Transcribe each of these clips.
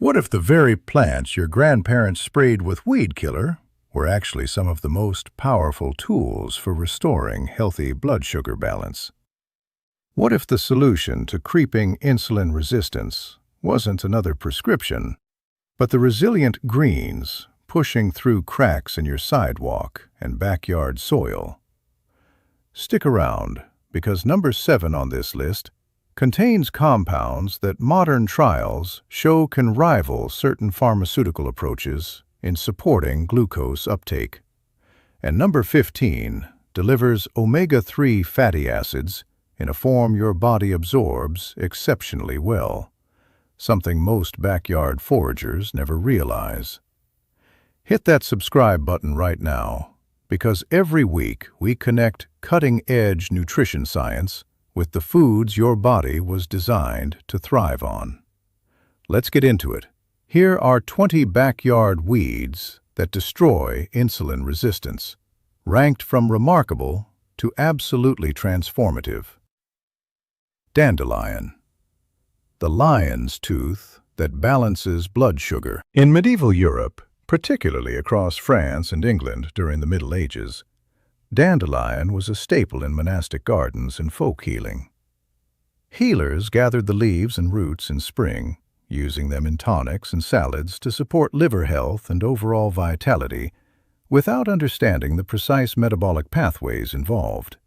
What if the very plants your grandparents sprayed with weed killer were actually some of the most powerful tools for restoring healthy blood sugar balance? What if the solution to creeping insulin resistance wasn't another prescription, but the resilient greens pushing through cracks in your sidewalk and backyard soil? Stick around, because number 7 on this list contains compounds that modern trials show can rival certain pharmaceutical approaches in supporting glucose uptake. And number 15 delivers omega-3 fatty acids in a form your body absorbs exceptionally well, something most backyard foragers never realize. Hit that subscribe button right now, because every week we connect cutting-edge nutrition science with the foods your body was designed to thrive on. Let's get into it. Here are 20 backyard weeds that destroy insulin resistance, ranked from remarkable to absolutely transformative. Dandelion, the lion's tooth that balances blood sugar. In medieval Europe, particularly across France and England during the Middle Ages, dandelion was a staple in monastic gardens and folk healing. Healers gathered the leaves and roots in spring, using them in tonics and salads to support liver health and overall vitality, without understanding the precise metabolic pathways involved.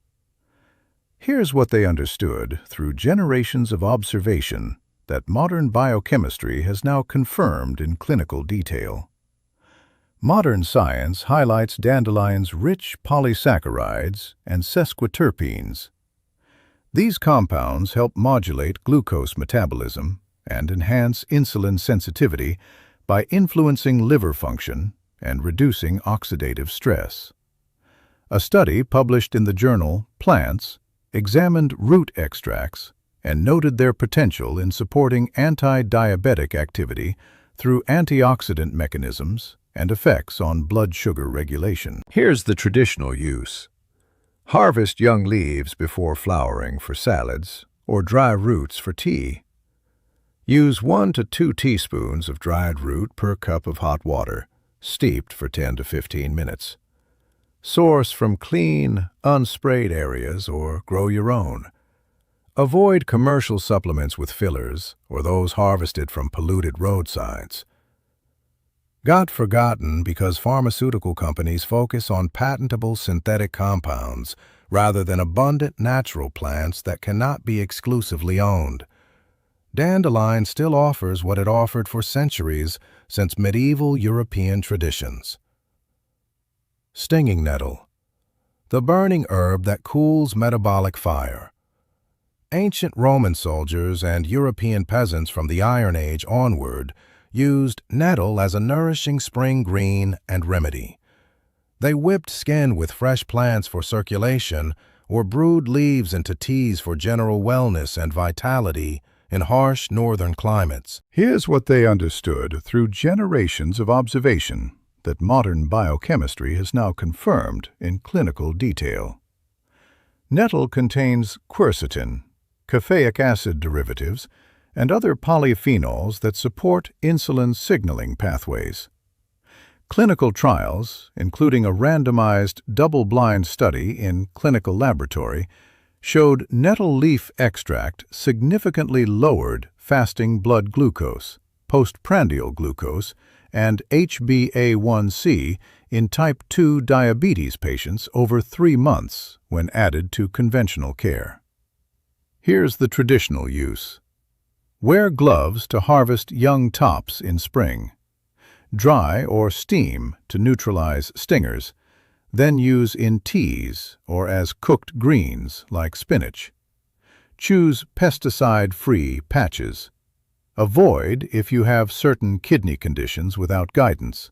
Here's what they understood through generations of observation that modern biochemistry has now confirmed in clinical detail. Modern science highlights dandelion's rich polysaccharides and sesquiterpenes. These compounds help modulate glucose metabolism and enhance insulin sensitivity by influencing liver function and reducing oxidative stress. A study published in the journal Plants examined root extracts and noted their potential in supporting anti-diabetic activity through antioxidant mechanisms and effects on blood sugar regulation. Here's the traditional use. Harvest young leaves before flowering for salads or dry roots for tea. Use 1 to 2 teaspoons of dried root per cup of hot water, steeped for 10 to 15 minutes. Source from clean, unsprayed areas or grow your own. Avoid commercial supplements with fillers or those harvested from polluted roadsides. Got forgotten because pharmaceutical companies focus on patentable synthetic compounds rather than abundant natural plants that cannot be exclusively owned. Dandelion still offers what it offered for centuries since medieval European traditions. Stinging nettle, the burning herb that cools metabolic fire. Ancient Roman soldiers and European peasants from the Iron Age onward used nettle as a nourishing spring green and remedy. They whipped skin with fresh plants for circulation or brewed leaves into teas for general wellness and vitality in harsh northern climates. Here's what they understood through generations of observation that modern biochemistry has now confirmed in clinical detail. Nettle contains quercetin, caffeic acid derivatives, and other polyphenols that support insulin signaling pathways. Clinical trials, including a randomized double-blind study in clinical laboratory, showed nettle leaf extract significantly lowered fasting blood glucose, postprandial glucose, and HbA1c in type 2 diabetes patients over 3 months when added to conventional care. Here's the traditional use. Wear gloves to harvest young tops in spring. Dry or steam to neutralize stingers, then use in teas or as cooked greens like spinach. Choose pesticide-free patches. Avoid if you have certain kidney conditions without guidance.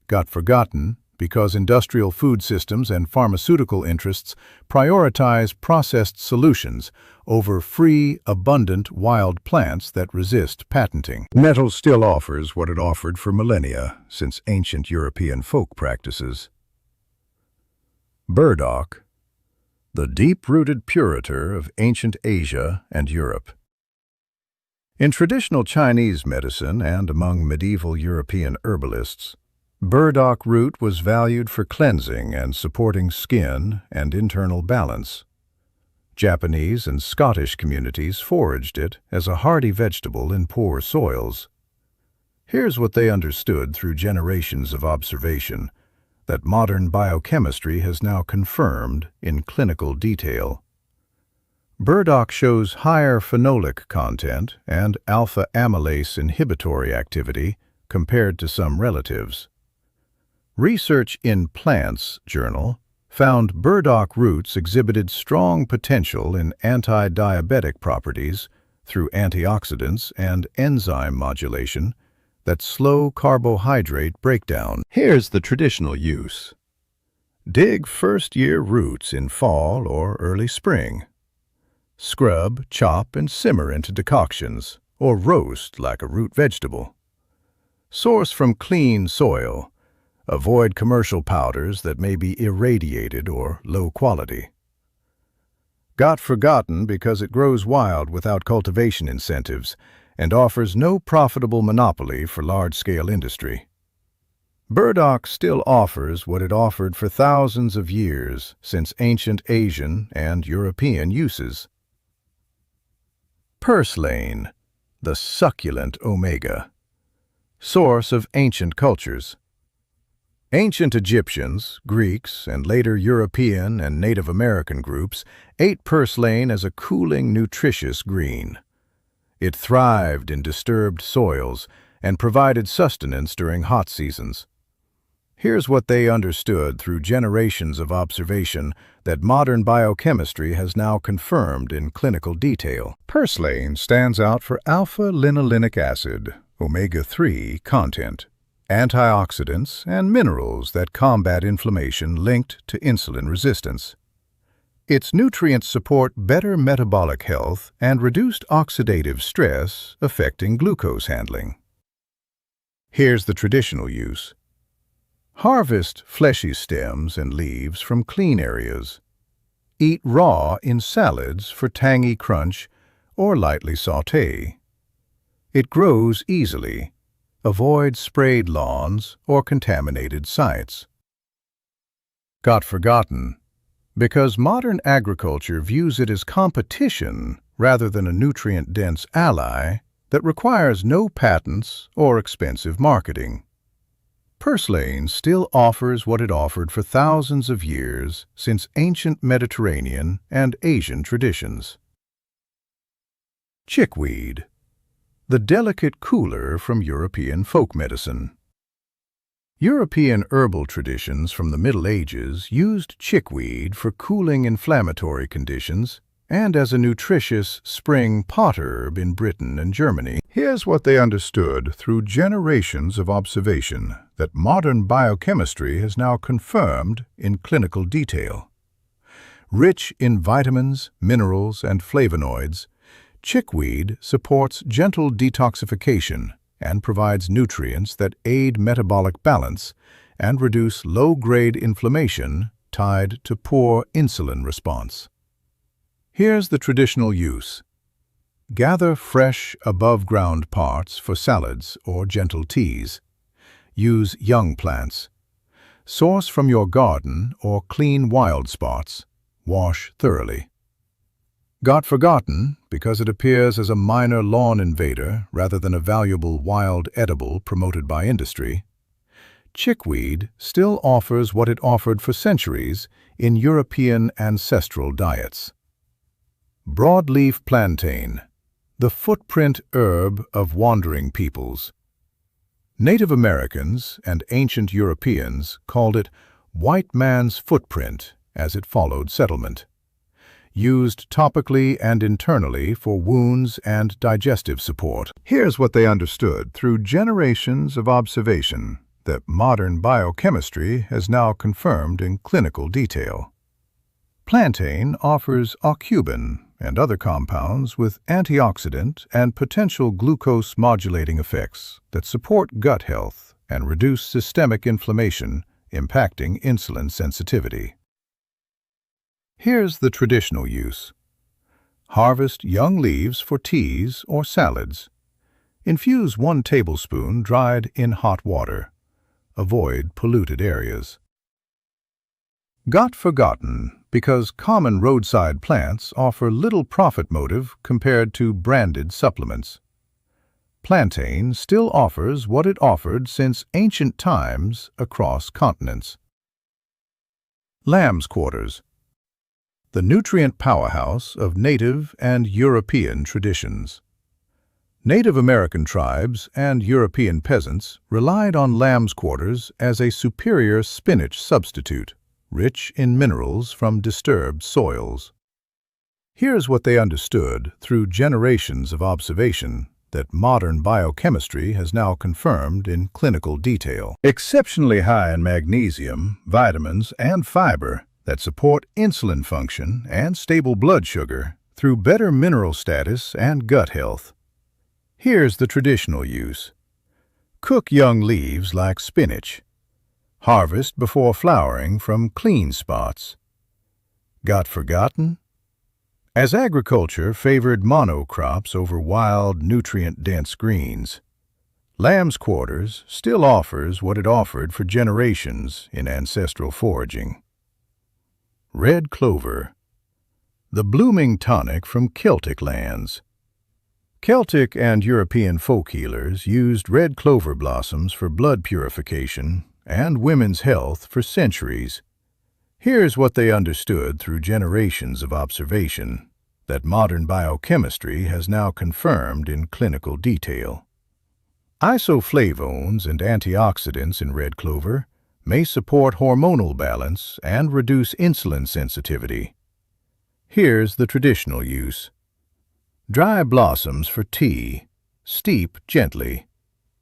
Got forgotten because industrial food systems and pharmaceutical interests prioritize processed solutions over free, abundant wild plants that resist patenting. Nettle still offers what it offered for millennia since ancient European folk practices. Burdock, the deep-rooted puriter of ancient Asia and Europe. In traditional Chinese medicine and among medieval European herbalists, burdock root was valued for cleansing and supporting skin and internal balance. Japanese and Scottish communities foraged it as a hardy vegetable in poor soils. Here's what they understood through generations of observation that modern biochemistry has now confirmed in clinical detail. Burdock shows higher phenolic content and alpha-amylase inhibitory activity compared to some relatives. Research in Plants journal found burdock roots exhibited strong potential in anti-diabetic properties through antioxidants and enzyme modulation that slow carbohydrate breakdown. Here's the traditional use. Dig first-year roots in fall or early spring. Scrub, chop, and simmer into decoctions, or roast like a root vegetable. Source from clean soil. Avoid commercial powders that may be irradiated or low quality. Got forgotten because it grows wild without cultivation incentives and offers no profitable monopoly for large-scale industry. Burdock still offers what it offered for thousands of years since ancient Asian and European uses. Purslane, the succulent omega. Source of ancient cultures. Ancient Egyptians, Greeks, and later European and Native American groups ate purslane as a cooling, nutritious green. It thrived in disturbed soils and provided sustenance during hot seasons. Here's what they understood through generations of observation that modern biochemistry has now confirmed in clinical detail. Purslane stands out for alpha-linolenic acid, omega-3 content, antioxidants, and minerals that combat inflammation linked to insulin resistance. Its nutrients support better metabolic health and reduced oxidative stress affecting glucose handling. Here's the traditional use. Harvest fleshy stems and leaves from clean areas. Eat raw in salads for tangy crunch or lightly sauté. It grows easily. Avoid sprayed lawns or contaminated sites. Got forgotten because modern agriculture views it as competition rather than a nutrient-dense ally that requires no patents or expensive marketing. Purslane still offers what it offered for thousands of years since ancient Mediterranean and Asian traditions. Chickweed, the delicate cooler from European folk medicine. European herbal traditions from the Middle Ages used chickweed for cooling inflammatory conditions and as a nutritious spring potherb in Britain and Germany. Here's what they understood through generations of observation that modern biochemistry has now confirmed in clinical detail. Rich in vitamins, minerals, and flavonoids, chickweed supports gentle detoxification and provides nutrients that aid metabolic balance and reduce low-grade inflammation tied to poor insulin response. Here's the traditional use. Gather fresh, above-ground parts for salads or gentle teas. Use young plants. Source from your garden or clean wild spots. Wash thoroughly. Got forgotten because it appears as a minor lawn invader rather than a valuable wild edible promoted by industry. Chickweed still offers what it offered for centuries in European ancestral diets. Broadleaf plantain, the footprint herb of wandering peoples. Native Americans and ancient Europeans called it white man's footprint as it followed settlement. Used topically and internally for wounds and digestive support. Here's what they understood through generations of observation that modern biochemistry has now confirmed in clinical detail. Plantain offers aucuban and other compounds with antioxidant and potential glucose-modulating effects that support gut health and reduce systemic inflammation, impacting insulin sensitivity. Here's the traditional use. Harvest young leaves for teas or salads. Infuse 1 tablespoon dried in hot water. Avoid polluted areas. Got forgotten because common roadside plants offer little profit motive compared to branded supplements. Plantain still offers what it offered since ancient times across continents. Lamb's quarters, the nutrient powerhouse of native and European traditions. Native American tribes and European peasants relied on lamb's quarters as a superior spinach substitute, rich in minerals from disturbed soils. Here's what they understood through generations of observation that modern biochemistry has now confirmed in clinical detail. Exceptionally high in magnesium, vitamins, and fiber that support insulin function and stable blood sugar through better mineral status and gut health. Here's the traditional use. Cook young leaves like spinach. Harvest before flowering from clean spots. Got forgotten? As agriculture favored monocrops over wild, nutrient-dense greens, lamb's quarters still offers what it offered for generations in ancestral foraging. Red clover, the blooming tonic from Celtic lands. Celtic and European folk healers used red clover blossoms for blood purification and women's health for centuries. Here's what they understood through generations of observation that modern biochemistry has now confirmed in clinical detail. Isoflavones and antioxidants in red clover may support hormonal balance and reduce insulin sensitivity. Here's the traditional use. Dry blossoms for tea. Steep gently.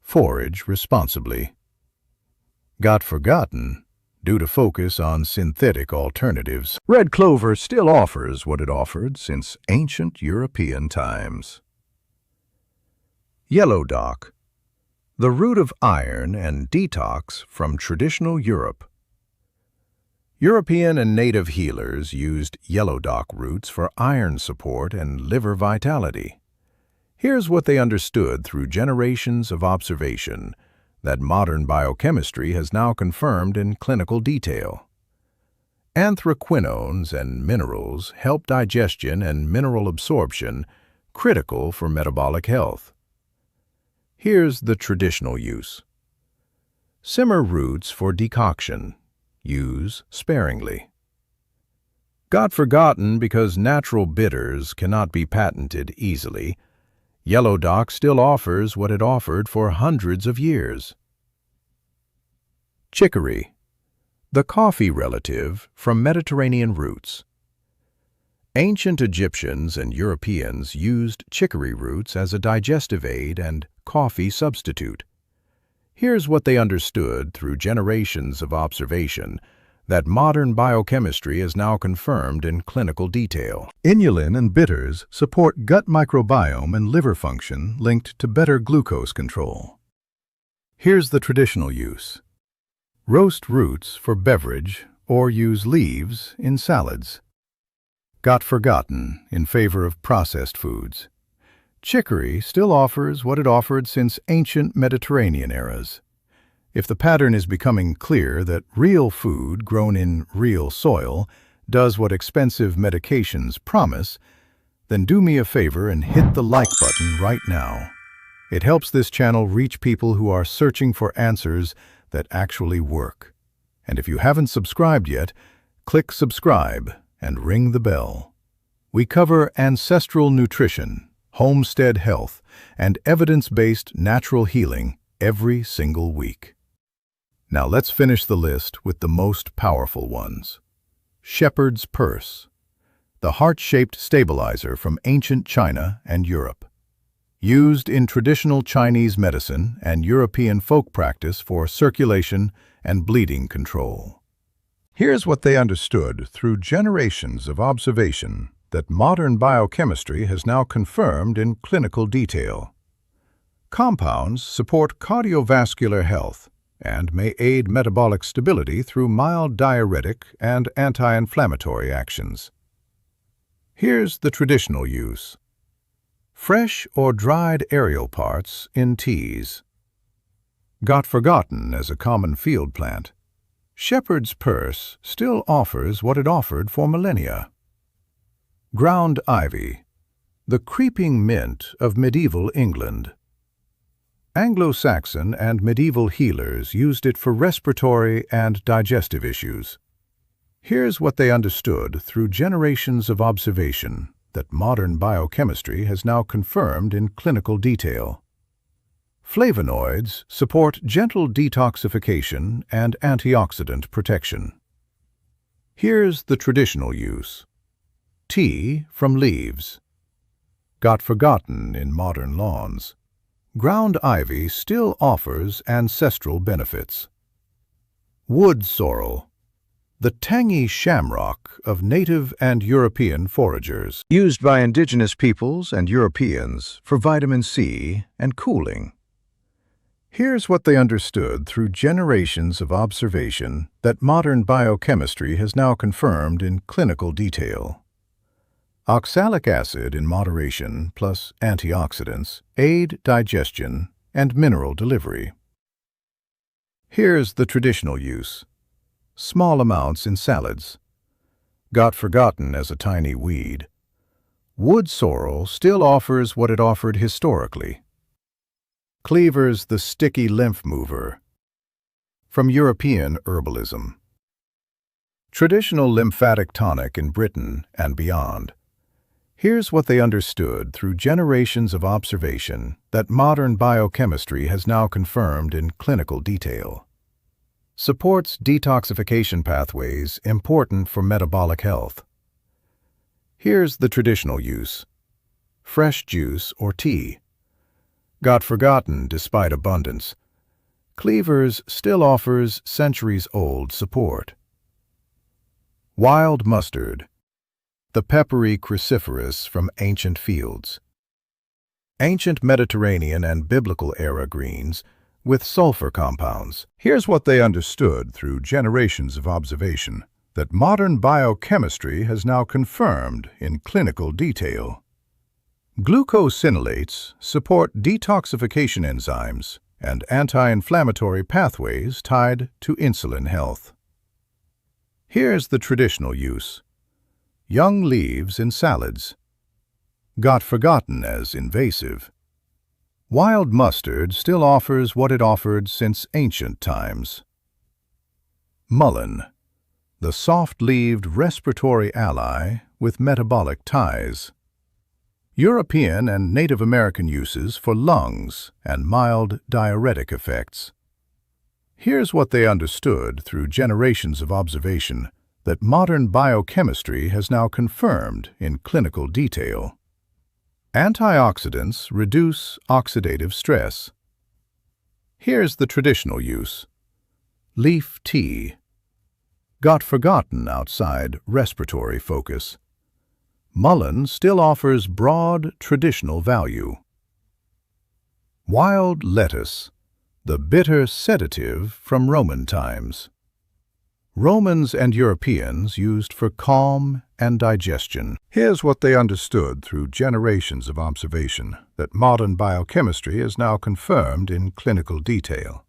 Forage responsibly. Got forgotten due to focus on synthetic alternatives. Red clover still offers what it offered since ancient European times. Yellow dock, the root of iron and detox from traditional Europe. European and native healers used yellow dock roots for iron support and liver vitality. Here's what they understood through generations of observation that modern biochemistry has now confirmed in clinical detail. Anthraquinones and minerals help digestion and mineral absorption, critical for metabolic health. Here's the traditional use. Simmer roots for decoction. Use sparingly. Got forgotten because natural bitters cannot be patented easily. Yellow dock still offers what it offered for hundreds of years. Chicory, the coffee relative from Mediterranean roots. Ancient Egyptians and Europeans used chicory roots as a digestive aid and coffee substitute. Here's what they understood through generations of observation that modern biochemistry is now confirmed in clinical detail. Inulin and bitters support gut microbiome and liver function linked to better glucose control. Here's the traditional use. Roast roots for beverage or use leaves in salads. Got forgotten in favor of processed foods. Chicory still offers what it offered since ancient Mediterranean eras. If the pattern is becoming clear that real food grown in real soil does what expensive medications promise, then do me a favor and hit the like button right now. It helps this channel reach people who are searching for answers that actually work. And if you haven't subscribed yet, click subscribe and ring the bell. We cover ancestral nutrition, homestead health, and evidence-based natural healing every single week. Now let's finish the list with the most powerful ones. Shepherd's purse, the heart-shaped stabilizer from ancient China and Europe. Used in traditional Chinese medicine and European folk practice for circulation and bleeding control. Here's what they understood through generations of observation that modern biochemistry has now confirmed in clinical detail. Compounds support cardiovascular health and may aid metabolic stability through mild diuretic and anti-inflammatory actions. Here's the traditional use. Fresh or dried aerial parts in teas. Got forgotten as a common field plant, shepherd's purse still offers what it offered for millennia. Ground ivy, the creeping mint of medieval England. Anglo-Saxon and medieval healers used it for respiratory and digestive issues. Here's what they understood through generations of observation that modern biochemistry has now confirmed in clinical detail. Flavonoids support gentle detoxification and antioxidant protection. Here's the traditional use. Tea from leaves. Got forgotten in modern lawns. Ground ivy still offers ancestral benefits. Wood sorrel, the tangy shamrock of native and European foragers, used by indigenous peoples and Europeans for vitamin C and cooling. Here's what they understood through generations of observation that modern biochemistry has now confirmed in clinical detail. Oxalic acid in moderation plus antioxidants aid digestion and mineral delivery. Here's the traditional use. Small amounts in salads. Got forgotten as a tiny weed. Wood sorrel still offers what it offered historically. Cleaver's the sticky lymph mover. From European herbalism. Traditional lymphatic tonic in Britain and beyond. Here's what they understood through generations of observation that modern biochemistry has now confirmed in clinical detail. Supports detoxification pathways important for metabolic health. Here's the traditional use. Fresh juice or tea. Got forgotten despite abundance. Cleaver's still offers centuries-old support. Wild mustard, the peppery cruciferous from ancient fields. Ancient Mediterranean and biblical-era greens with sulfur compounds. Here's what they understood through generations of observation that modern biochemistry has now confirmed in clinical detail. Glucosinolates support detoxification enzymes and anti-inflammatory pathways tied to insulin health. Here's the traditional use. Young leaves in salads. Got forgotten as invasive. Wild mustard still offers what it offered since ancient times. Mullein, the soft-leaved respiratory ally with metabolic ties. European and Native American uses for lungs and mild diuretic effects. Here's what they understood through generations of observation that modern biochemistry has now confirmed in clinical detail. Antioxidants reduce oxidative stress. Here's the traditional use. Leaf tea. Got forgotten outside respiratory focus. Mullein still offers broad traditional value. Wild lettuce, the bitter sedative from Roman times. Romans and Europeans used for calm and digestion. Here's what they understood through generations of observation that modern biochemistry is now confirmed in clinical detail.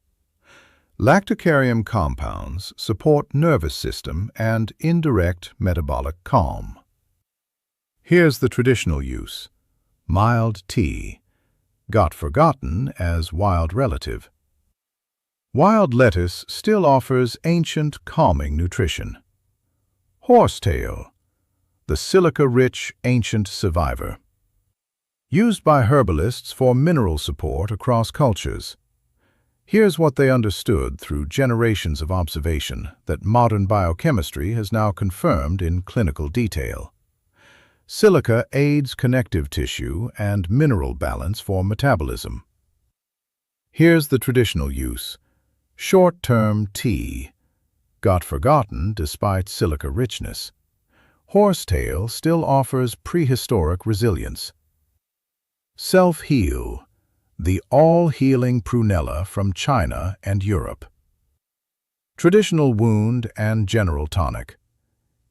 Lactocarium compounds support nervous system and indirect metabolic calm. Here's the traditional use. Mild tea, got forgotten as wild relative. Wild lettuce still offers ancient calming nutrition. Horsetail, the silica-rich ancient survivor. Used by herbalists for mineral support across cultures. Here's what they understood through generations of observation that modern biochemistry has now confirmed in clinical detail. Silica aids connective tissue and mineral balance for metabolism. Here's the traditional use. Short-term tea, got forgotten despite silica richness. Horsetail still offers prehistoric resilience. Self-heal, the all-healing prunella from China and Europe. Traditional wound and general tonic.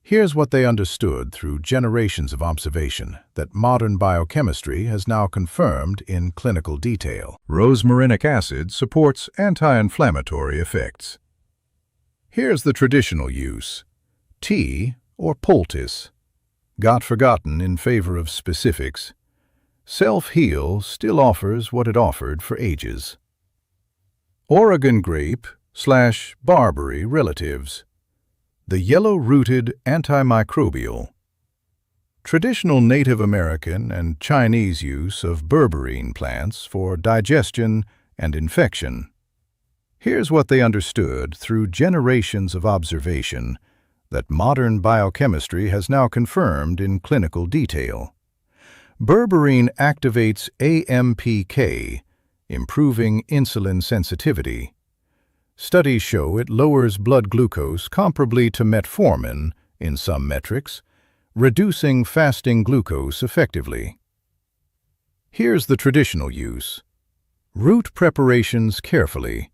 Here's what they understood through generations of observation that modern biochemistry has now confirmed in clinical detail. Rosmarinic acid supports anti-inflammatory effects. Here's the traditional use: tea or poultice. Got forgotten in favor of specifics. Self-heal still offers what it offered for ages. Oregon grape/barberry relatives. The yellow-rooted antimicrobial. Traditional Native American and Chinese use of berberine plants for digestion and infection. Here's what they understood through generations of observation that modern biochemistry has now confirmed in clinical detail. Berberine activates AMPK, improving insulin sensitivity. Studies show it lowers blood glucose comparably to metformin in some metrics, reducing fasting glucose effectively. Here's the traditional use: root preparations carefully.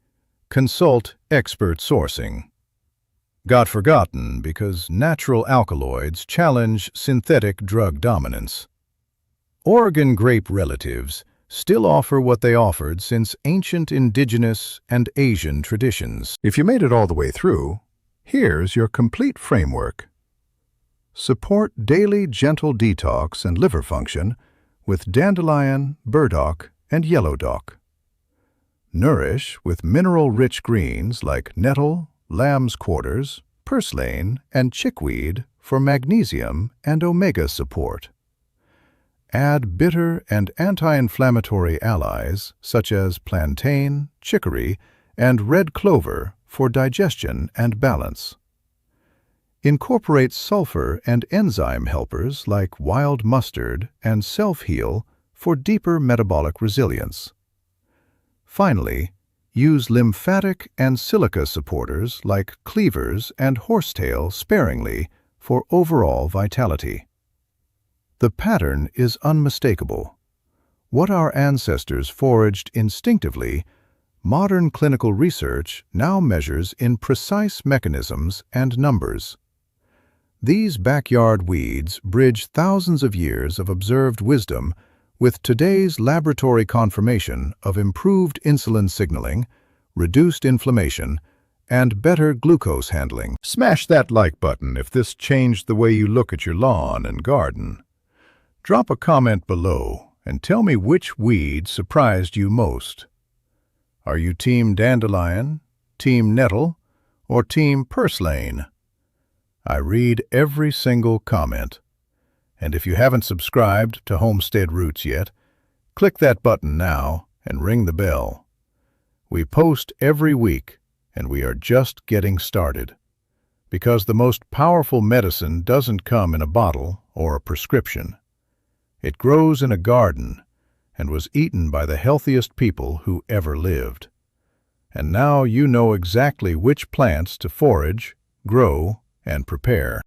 Consult expert sourcing. Got forgotten because natural alkaloids challenge synthetic drug dominance. Oregon grape relatives still offer what they offered since ancient indigenous and Asian traditions. If you made it all the way through, here's your complete framework. Support daily gentle detox and liver function with dandelion, burdock, and yellow dock. Nourish with mineral-rich greens like nettle, lamb's quarters, purslane, and chickweed for magnesium and omega support. Add bitter and anti-inflammatory allies such as plantain, chicory, and red clover for digestion and balance. Incorporate sulfur and enzyme helpers like wild mustard and self-heal for deeper metabolic resilience. Finally, use lymphatic and silica supporters like cleavers and horsetail sparingly for overall vitality. The pattern is unmistakable. What our ancestors foraged instinctively, modern clinical research now measures in precise mechanisms and numbers. These backyard weeds bridge thousands of years of observed wisdom with today's laboratory confirmation of improved insulin signaling, reduced inflammation, and better glucose handling. Smash that like button if this changed the way you look at your lawn and garden. Drop a comment below and tell me which weed surprised you most. Are you Team Dandelion, Team Nettle, or Team Purslane? I read every single comment. And if you haven't subscribed to Homestead Roots yet, click that button now and ring the bell. We post every week, and we are just getting started. Because the most powerful medicine doesn't come in a bottle or a prescription. It grows in a garden and was eaten by the healthiest people who ever lived. And now you know exactly which plants to forage, grow, and prepare.